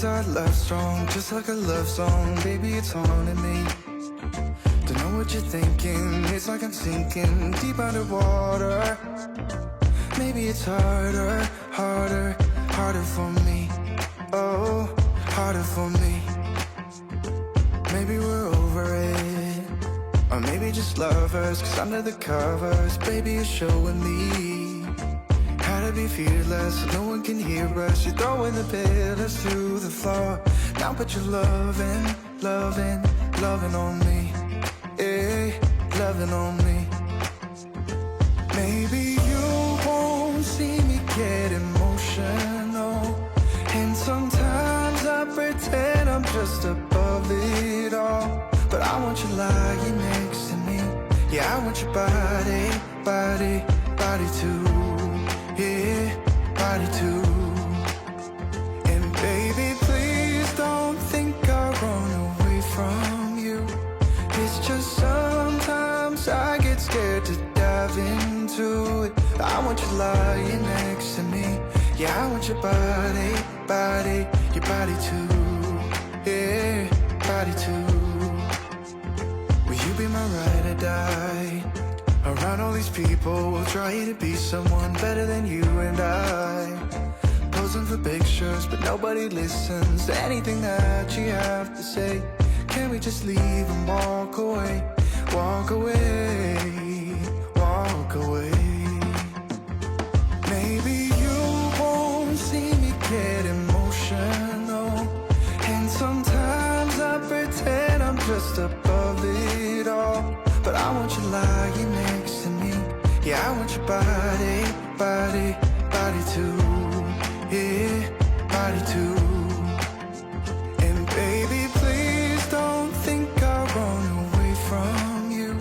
Is our love strong, just like a love song? Baby, it's haunting me. Don't know what you're thinking, it's like I'm sinking deep underwater. Maybe it's harder, harder, harder for me. Oh, harder for me. Maybe we're over it, or maybe just lovers, cause under the covers, baby, you're showing me how to be fearless, so no one can hear us. You're throwing the pillars through the floor. Now put your loving, loving, loving on me. Yeah, loving on me. Maybe you won't see me get emotional, and sometimes I pretend I'm just above it all. But I want you lying next to me. Yeah, I want your body, body, body too. Yeah, body too. And baby, please don't think I'll run away from you. It's just sometimes I get scared to dive into it. I want you lying next to me. Yeah, I want your body, body, your body too. Yeah, body too. Will you be my ride or die? Around all these people, we'll try to be someone better than you and I. Posing for pictures, but nobody listens to anything that you have to say. Can we just leave and walk away? Walk away, walk away. Maybe you won't see me get emotional, and sometimes I pretend I'm just above it all. But I want you lying next to me. Yeah, I want your body, body, body too. Yeah, body too. And baby, please don't think I'll run away from you.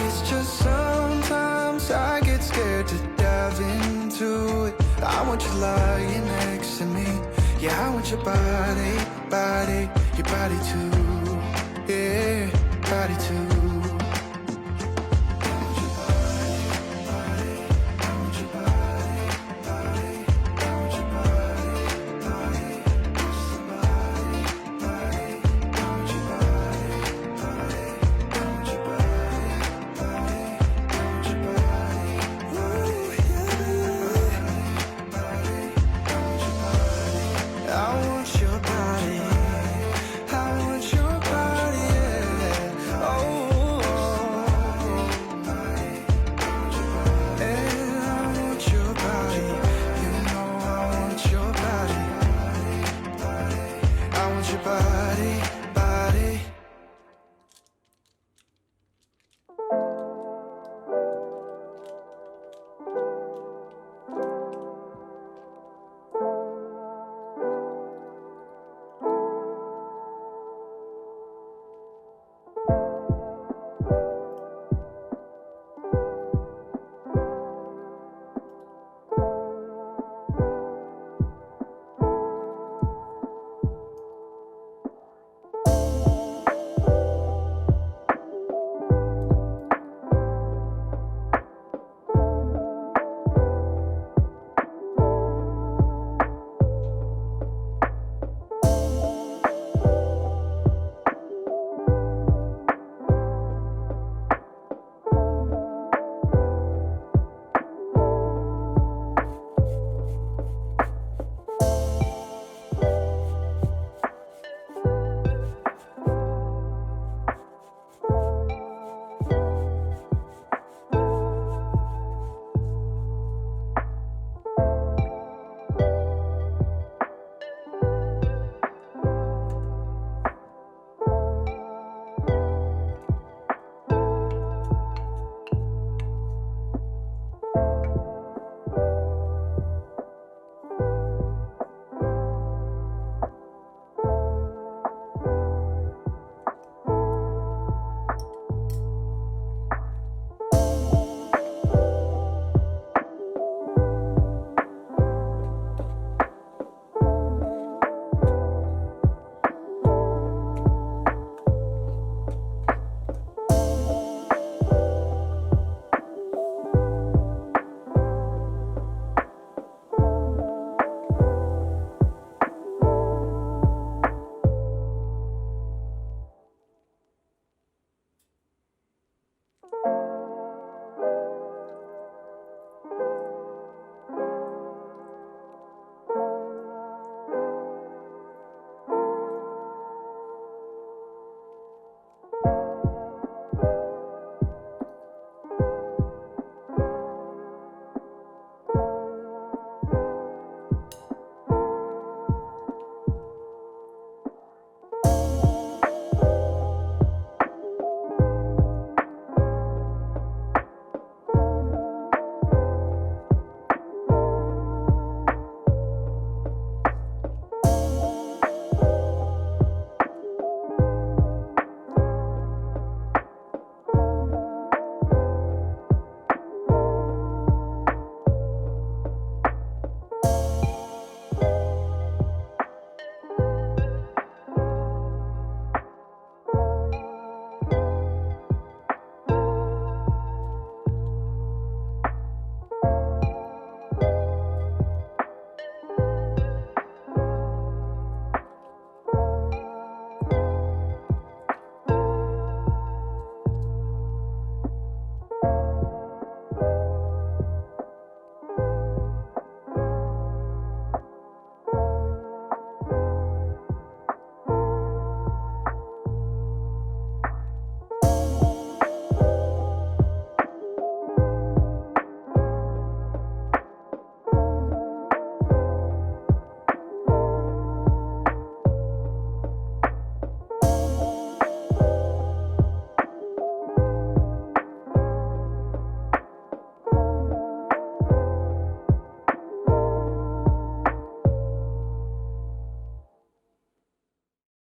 It's just sometimes I get scared to dive into it. I want you lying next to me. Yeah, I want your body, body, your body too. Yeah, body too.